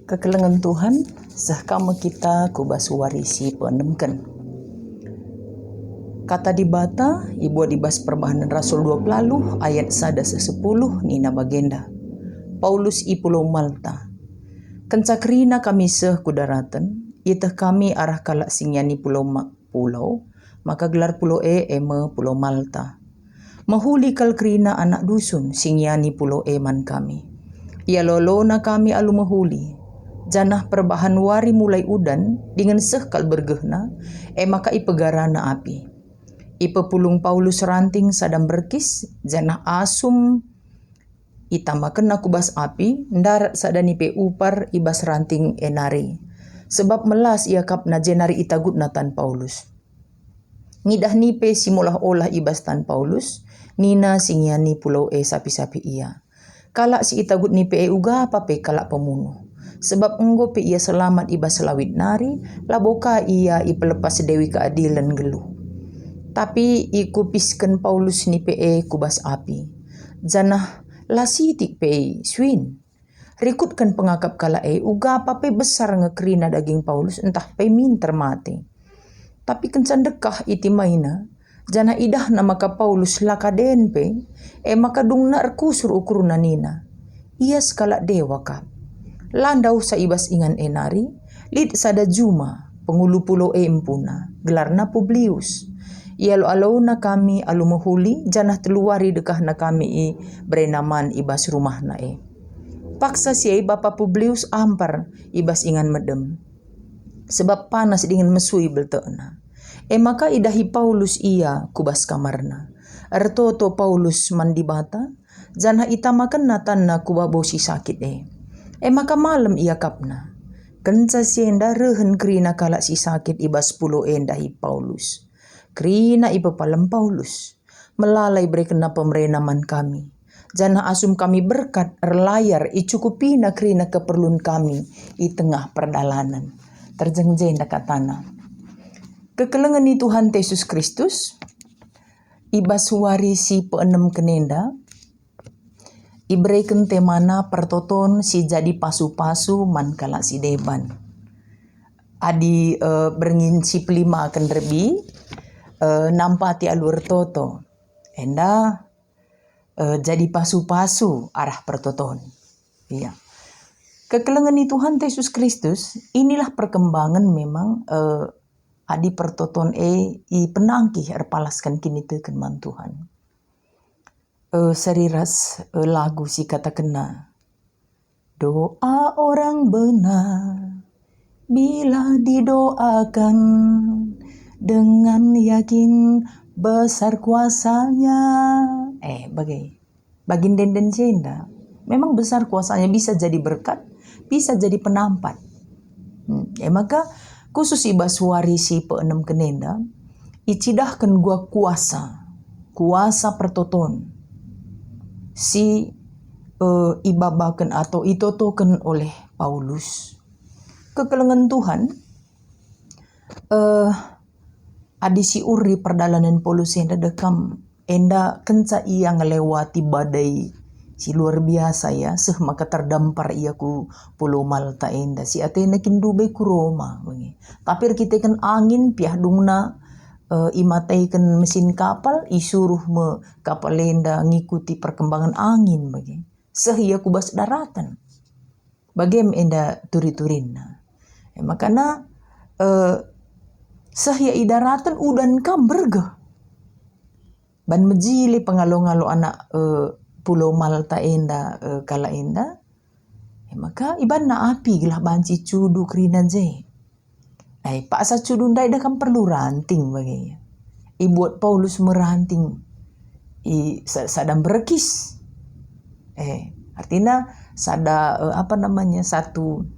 Kekelengan Tuhan sahkama kita kubasuwarisi penemken. Kata di bata ibu dibas perbahanan Rasul 20 ayat 1-10 nina bagenda. Paulus i Pulau Malta. Kencakrina kami seh kudaratan, itah kami arah kalak singyani pulau maka gelar pulau eme Pulau Malta. Mahuli kal krina anak dusun singyani pulau man kami. Ia lolona kami alu mahuli. Janah perbahan wari mulai udan dengan sehkal bergehna, maka ipegarana api. Ipepulung Paulus ranting sadam berkis, janah asum itama kena kubas api, ndarat sadani pe upar ibas ranting enari. Sebab melas ia kapna jenari itagut natan Paulus. Ngidah nipe simulah olah ibas tan Paulus, nina singyani pulau sapi-sapi ia. Kalak si itagut nipe uga apa pe kalak pemunuh. Sebab enggo pe ia selamat ibas selawit nari, laboka ia ipelepas dewi keadilan geluh. Tapi ikupiskan Paulus ni pe kubas api. Janah lasitik pe swin. Rikutkan pengakap kala uga apa pe besar ngekrina daging Paulus entah pe minter mati. Tapi kencan dekah iti maina, jana idah nama ka Paulus lakaden pe, maka dung na kusur ukuruna nina. Ia skala dewa ka. Landau sa ibas ingan enari, lid sada juma, pengulu pulau empuna, gelarna Publius. Ia lo na kami alu mahuli, janah teluari dekah na kami berenaman ibas rumah na Paksa siya bapa Publius ampar ibas ingan medem. Sebab panas dengan mesui belteuna. Maka idahi Paulus ia kubas kamarna. Ertoto Paulus mandibata, janah itamakan natanna kubabosi sakit maka malam ia kapna. Kenca sienda rehen krina kalak si sakit ibas pulau endahi Paulus. Krina iba palem Paulus. Melalai berkena pemerenaman kami. Janah asum kami berkat erlayar icukupina krina keperluan kami i tengah perdalanan. Terjengjenda katana. Kekelengan ni Tuhan Yesus Kristus. Ibas warisi peenem kenenda. Ibreken temana pertoton si jadi pasu-pasu man kala si deban. Adi berngin si pelima akan derbi nampati alur toto. Enda jadi pasu-pasu arah pertoton. Iya. Kekelengan ni Tuhan Yesus Kristus inilah perkembangan memang adi pertoton i penangkih erpalaskan kini teken man Tuhan. Seriras lagu si kata kena. Doa orang benar bila didoakan dengan yakin besar kuasanya. Bagin denden jenda. Memang besar kuasanya, bisa jadi berkat, bisa jadi penampat. Maka khusus ibas warisi peenem kenenda, icidahkan gua kuasa pertoton. Si ibabakan atau itotokan oleh Paulus. Kekelengan Tuhan adisi uri perdalanan Paulus enda dekam enda kenca ia ngelewati badai si luar biasa ya seh maka terdampar ia ku Pulau Malta enda si atena kindube ku Roma tapi kita kan angin piah dungna imataikan mesin kapal isuruh me kapal lenda ngikuti perkembangan angin bagi sehia kubas daratan bagem enda turi-turinna makana sehia idaratan udan kam berge ban mejili pengalo-ngalo anak Pulau Malta enda kala enda maka iban na api gelah banci cudu krina je pak sa cudun dai dah kan perlu ranting bagi. Buat Paulus meranting. Sadam berkis. Artinya sada satu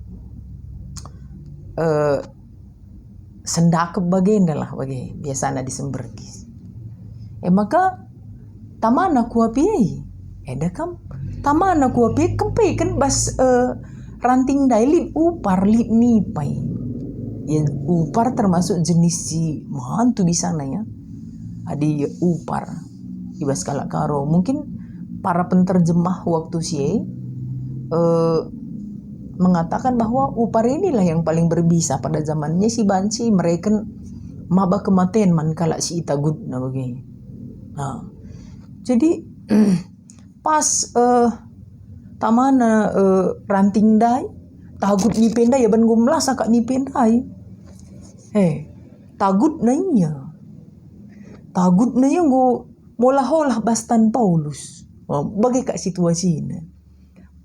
sendakep bagenda lah bagi biasanya disemberkis. Maka tamana kuapi dah kan tamana kuapi kempe kan bas ranting dai lip upar lip nipai. Ya, upar termasuk jenis si mantu di sana ya. Adi upar ibas kalak karo. Mungkin para penterjemah waktu sie mengatakan bahwa upar inilah yang paling berbisa pada zamannya si banci mereka maba kematian man kala si itagut na begini. Nah, jadi pas tamana ranting dai tagut ni pendai ya ban gumlas akak ni pendai. Tagut na iya. Tagut na iya go molah-olah bastan Paulus. Bagi kak situasinya.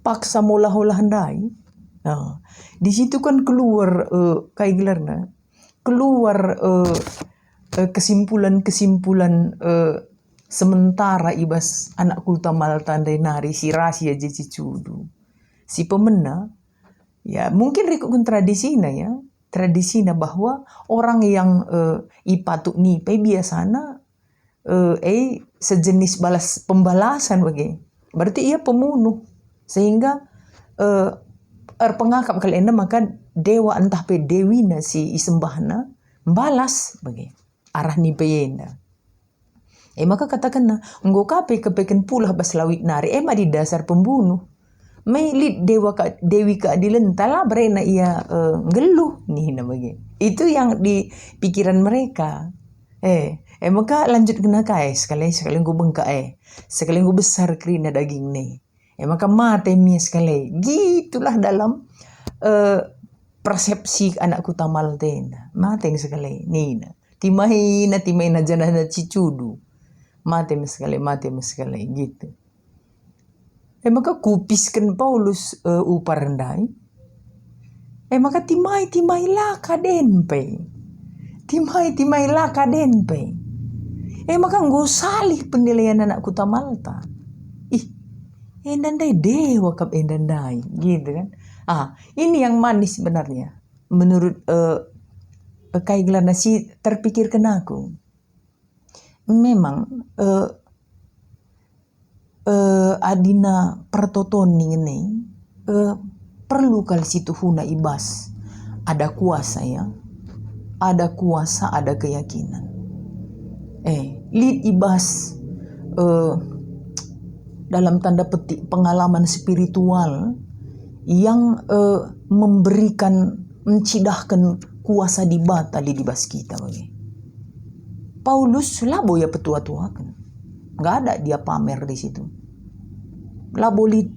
Paksa molah-olah handai. Nah, di situ kan keluar kayak gelarna. Keluar kesimpulan-kesimpulan sementara ibas anak kulta Malta andai nari si rahasia jeci cudu. Si pemena ya mungkin rikut tradisinya ya. Tradisinya bahwa orang yang ipatuk nipe biasanya sejenis pembalasan bagi. Berarti ia pembunuh. Sehingga pengakap kali enda maka dewa entah pe dewi na si isembahna balas bagi arah ni peyenda. Maka katakan na nggo kape kepeken pula bas lawit nari di dasar pembunuh. May lid dewi keadilan tala berena ia ngeluh nih na bagi. Itu yang di pikiran mereka. Maka lanjut kena sekali gue bengka sekali gue besar kerina daging nih. Maka mate mie sekali. Gitulah dalam persepsi anakku tamal tenda. Mate sekali. Nina. Timahina janah cicudu. Mate sekali gitu. Maka kupiskan Paulus upar rendai. Maka timai lah kadenpe. Timai lah kadenpe. Maka nggak salih penilaian anakku tamalta. Endandai dewa kap endandai gitu kan. Ini yang manis sebenarnya menurut kayak nasi terpikirkan aku. Memang adina pertotoni ini perlu kali situ huna ibas ada kuasa ya, ada kuasa, ada keyakinan. Lid ibas dalam tanda petik pengalaman spiritual yang mencidahkan kuasa di batali di bas kita bagi. Paulus labo ya petua-tua kan. Nggak ada dia pamer di situ. Labo lid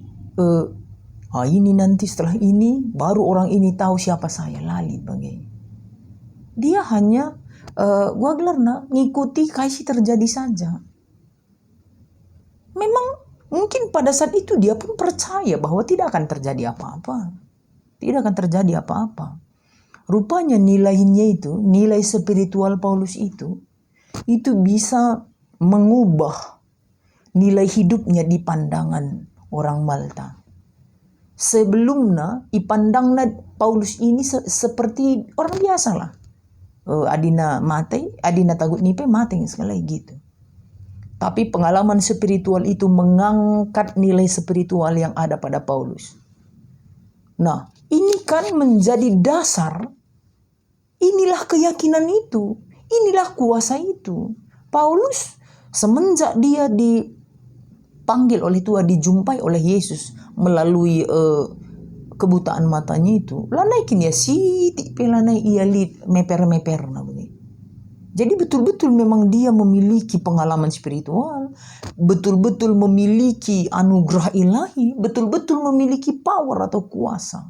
ini nanti setelah ini baru orang ini tahu siapa saya lali bagi. Dia hanya gua gelarna ngikuti kaisi terjadi saja. Memang mungkin pada saat itu dia pun percaya bahwa tidak akan terjadi apa-apa. Tidak akan terjadi apa-apa. Rupanya nilainya itu, nilai spiritual Paulus itu bisa mengubah nilai hidupnya di pandangan orang Malta. Sebelumnya, dipandangnya Paulus ini seperti orang biasa lah. Adina tagut nipe mati sekali gitu. Tapi pengalaman spiritual itu mengangkat nilai spiritual yang ada pada Paulus. Nah, ini kan menjadi dasar. Inilah keyakinan itu. Inilah kuasa itu. Paulus semenjak dia dipanggil oleh Tuhan, dijumpai oleh Yesus melalui kebutaan matanya itu. Lanaikin ya sitik pelanai ia lid meper-meper na begini. Jadi betul-betul memang dia memiliki pengalaman spiritual, betul-betul memiliki anugerah ilahi, betul-betul memiliki power atau kuasa.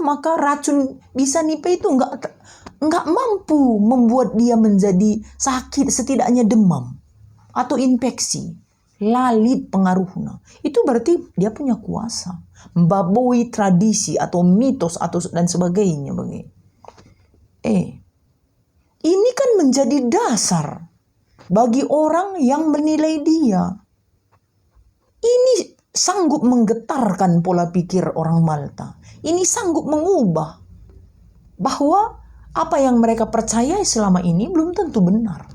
Maka racun bisa nipe itu nggak mampu membuat dia menjadi sakit, setidaknya demam atau infeksi. Lalit pengaruhnya. Itu berarti dia punya kuasa. Membabui tradisi atau mitos dan sebagainya. Ini kan menjadi dasar bagi orang yang menilai dia. Ini sanggup menggetarkan pola pikir orang Malta. Ini sanggup mengubah bahwa apa yang mereka percayai selama ini belum tentu benar.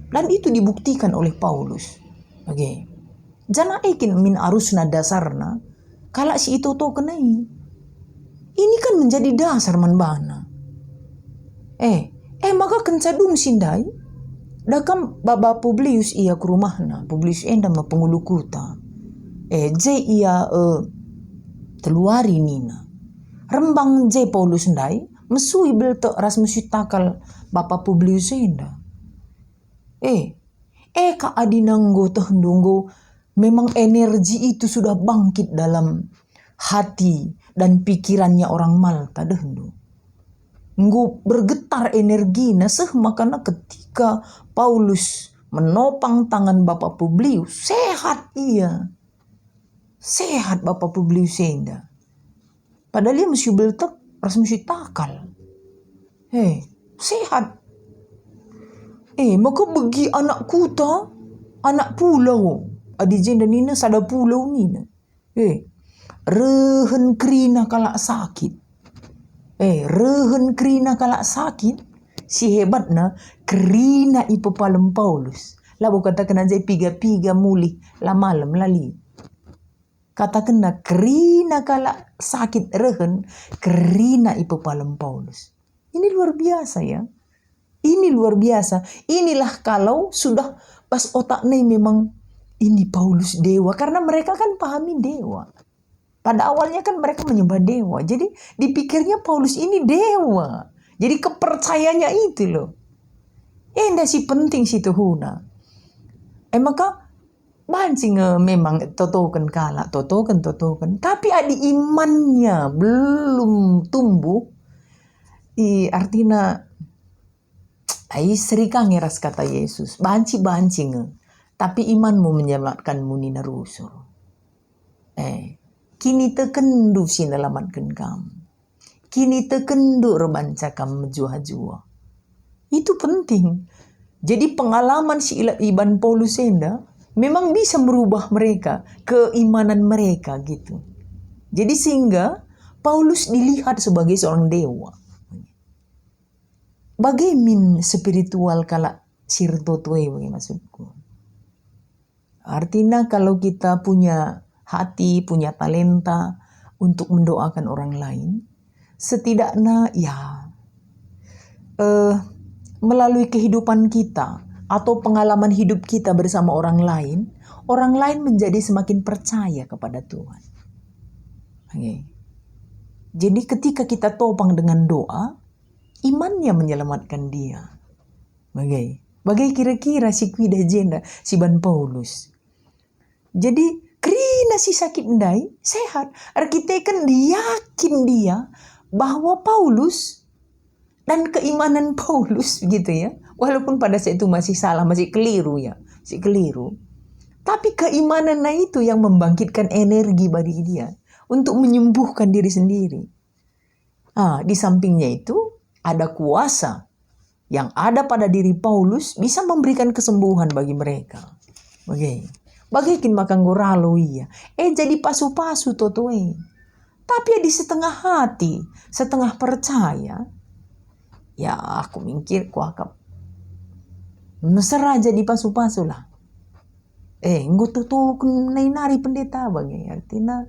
Dan itu dibuktikan oleh Paulus. Jana ekin min arusna dasarna kala si itu to kenai. Ini kan menjadi dasar manbana. Maka kencadung sindai dakam baba Publius ia ke rumahna. Publius enda ma pengulu kuta. Ia teluari nina. Rembang je Paulus ndai, mesui belto Rasmus takal Bapak Publius enda. Ka adinanggo tehendunggo, memang energi itu sudah bangkit dalam hati dan pikirannya orang Malta dehendu. Nggo bergetar energi seh makana ketika Paulus menopang tangan Bapak Publius, sehat ia. Sehat Bapak Publius enda. Padahal dia mesti beltek Rasmus takal. Sehat. Maka bagi anak kuta, anak pulau. Adi jenda nina sada pulau nina. Rehen kerina kalak sakit. Rehen kerina kalak sakit. Si hebatna kerina ipepalem Paulus. Lalu katakan aja piga-piga mulih la malam lali. Katakan kerina kalak sakit rehen kerina ipepalem Paulus. Ini luar biasa ya. Ini luar biasa. Inilah kalau sudah pas otaknya memang ini Paulus dewa. Karena mereka kan pahami dewa. Pada awalnya kan mereka menyembah dewa. Jadi dipikirnya Paulus ini dewa. Jadi kepercayanya itu loh. Ndak sih penting sih tuhuna. Maka mancing memang totokan kalak. Totokan. Tapi adi imannya belum tumbuh. Artinya serikang ngeras kata Yesus. Banci nge. Tapi imanmu menyelamatkanmu nina rusur. Kini tekendu sinalamatkan kamu. Kini tekendu rebanca kamu jua-jua. Itu penting. Jadi pengalaman si Iban Paulus enda memang bisa merubah mereka, keimanan mereka gitu. Jadi sehingga Paulus dilihat sebagai seorang dewa. Bagaimana spiritual kala sirto tuwe bagi maksudku. Artinya kalau kita punya hati, punya talenta untuk mendoakan orang lain, setidaknya melalui kehidupan kita atau pengalaman hidup kita bersama orang lain menjadi semakin percaya kepada Tuhan. Jadi ketika kita topang dengan doa, imannya menyelamatkan dia. Bagai kira-kira si Kwida Jenda, si Ban Paulus. Jadi kerina si sakit ndai, sehat. Arkiteken yakin dia bahwa Paulus dan keimanan Paulus gitu ya. Walaupun pada saat itu masih salah, masih keliru ya. Masih keliru. Tapi keimanan itu yang membangkitkan energi bagi dia untuk menyembuhkan diri sendiri. Di sampingnya itu ada kuasa yang ada pada diri Paulus bisa memberikan kesembuhan bagi mereka. Bagaikin makan goralo iya. Jadi pasu-pasu totoe. Tapi di setengah hati, setengah percaya. Ya aku mikir kuakap. Mesra jadi pasu-pasu lah. Ngoto tuh nari pendeta bagi. Artinya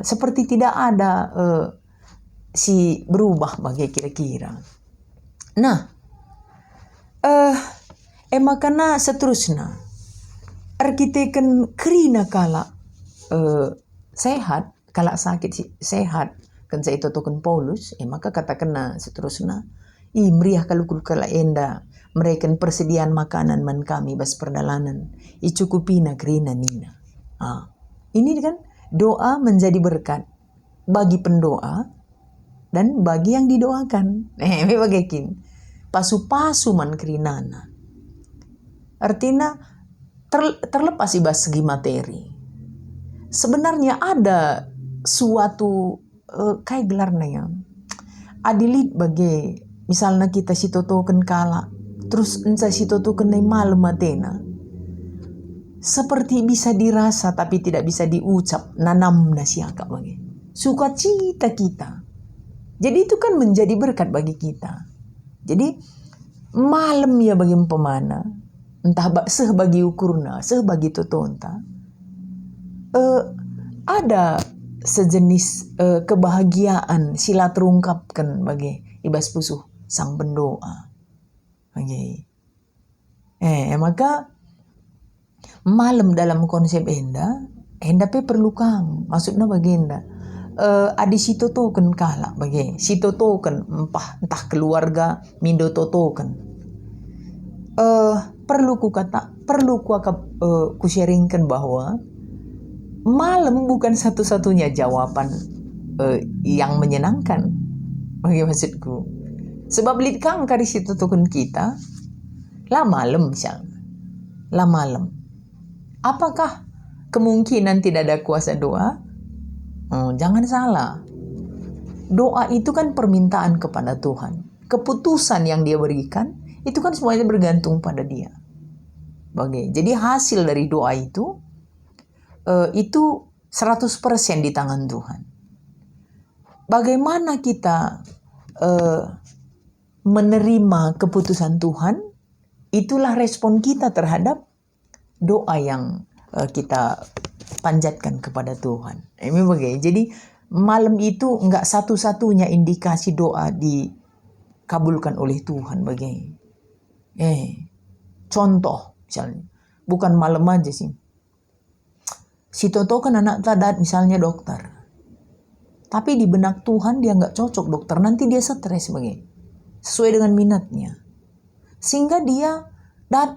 seperti tidak ada si berubah bagi kira-kira. Nah, makanya seterusnya arkiteken kerina kala sehat, kala sakit sehat kan saya totokan Paulus, maka katakan seterusnya meriah kalukul kala enda mereka persediaan makanan man kami bas perdalanan icukupina kerina nina. Ini kan doa menjadi berkat bagi pendoa dan bagi yang didoakan. Bagaikin pasu-pasu man kerinana. Artinya terlepas ibas segi materi. Sebenarnya ada suatu kayak gelarnya ya. Adilit bagi misalnya kita si totoken kala terus ensa si totoken malam matena. Seperti bisa dirasa tapi tidak bisa diucap nanam nasiaka bagi. Sukacita kita. Jadi itu kan menjadi berkat bagi kita. Jadi malam ya bagi pemana, entah sebagi ukurna, sebagi totonta, ada sejenis kebahagiaan sila terungkapkan bagi ibas pusuh sang pendoa. Maka malam dalam konsep enda enda pe perlu kang maksudnya bagenda adi sito token kala bagi sito token entah keluarga mindo to token perlu ku sharingkan bahwa malam bukan satu-satunya jawaban yang menyenangkan bagi maksudku. Sebab lihat kang kari situ token kita lah malam misalnya lah malam. Apakah kemungkinan tidak ada kuasa doa? Jangan salah. Doa itu kan permintaan kepada Tuhan. Keputusan yang dia berikan, itu kan semuanya bergantung pada dia. Jadi hasil dari doa itu 100% di tangan Tuhan. Bagaimana kita menerima keputusan Tuhan, itulah respon kita terhadap doa yang kita panjatkan kepada Tuhan. Ini bagaimana? Jadi malam itu enggak satu-satunya indikasi doa dikabulkan oleh Tuhan. Bagaimana? Contoh misalnya, bukan malam aja sih. Si Toto kan anak tadat misalnya dokter. Tapi di benak Tuhan dia enggak cocok dokter, nanti dia stres bagaimana? Sesuai dengan minatnya. Sehingga dia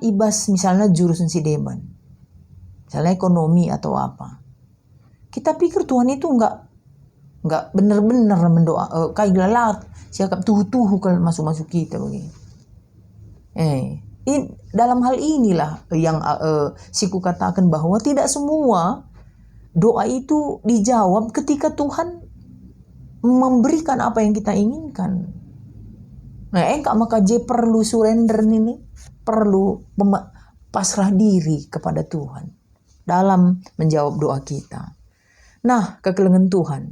ibas misalnya jurusan si Deban. Misalnya ekonomi atau apa. Kita pikir Tuhan itu enggak benar-benar mendoa kayak lalat siapa tuh kalau masuk kita begini. Dalam hal inilah yang siku katakan bahwa tidak semua doa itu dijawab ketika Tuhan memberikan apa yang kita inginkan. Maka perlu surrender ini, perlu pasrah diri kepada Tuhan dalam menjawab doa kita. Nah, kekelengan Tuhan.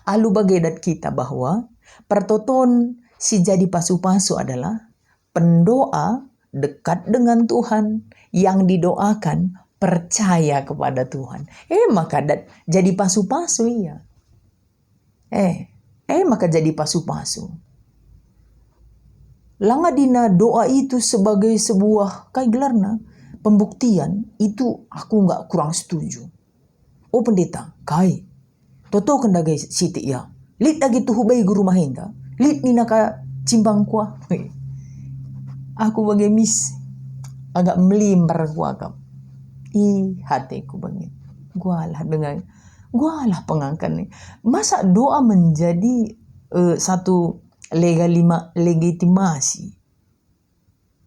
Alu bagedat kita bahwa pertoton si jadi pasu-pasu adalah pendoa dekat dengan Tuhan, yang didoakan percaya kepada Tuhan. Maka jadi pasu-pasu iya. Maka jadi pasu-pasu. Langadina doa itu sebagai sebuah gelarna pembuktian, itu aku nggak kurang setuju. Oh pendeta, toto kendagai siti ya. Lit lagi tuh bayi guru mahinda. Lit ni naka cimbang kuah. Aku bagai mis agak melimbar kuagam. Hatiku banget. Gualah pengangkat nih. Masa doa menjadi satu legitimasi?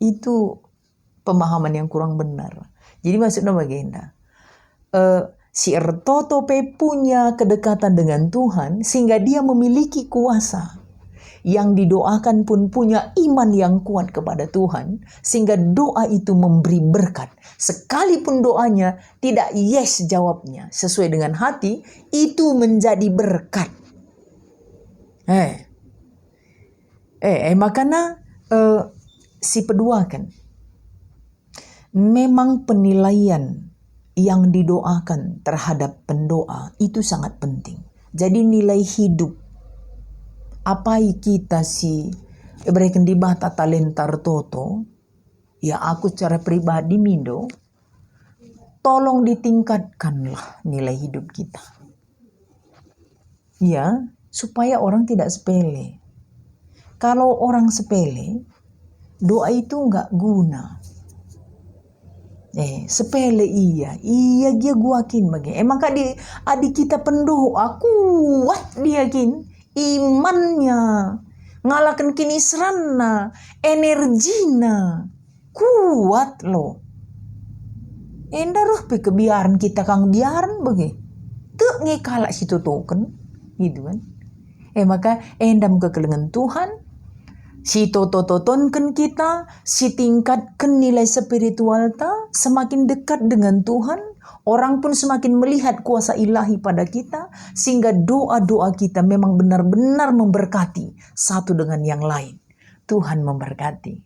Itu pemahaman yang kurang benar. Jadi maksudnya bagaimana? Si Ertoto punya kedekatan dengan Tuhan sehingga dia memiliki kuasa. Yang didoakan pun punya iman yang kuat kepada Tuhan sehingga doa itu memberi berkat. Sekalipun doanya tidak yes jawabnya sesuai dengan hati, itu menjadi berkat. Makanya si peduakan memang penilaian yang didoakan terhadap pendoa itu sangat penting. Jadi nilai hidup apa kita si berikan di bata talentar toto, ya aku secara pribadi mindo, tolong ditingkatkanlah nilai hidup kita. Ya, supaya orang tidak sepele. Kalau orang sepele, doa itu enggak guna. Sepele iya dia guakin bagi. Emang adik kita pendoa kuat dia kin. Imannya ngalakan kini serana energina kuat loh. Roh pe kebiaran kita kang biaran bagi tuh ngekalak situ token gitu kan. Maka endam kekelengan Tuhan si totonkan kita si tingkatkan nilai spiritual ta semakin dekat dengan Tuhan. Orang pun semakin melihat kuasa ilahi pada kita sehingga doa-doa kita memang benar-benar memberkati satu dengan yang lain. Tuhan memberkati.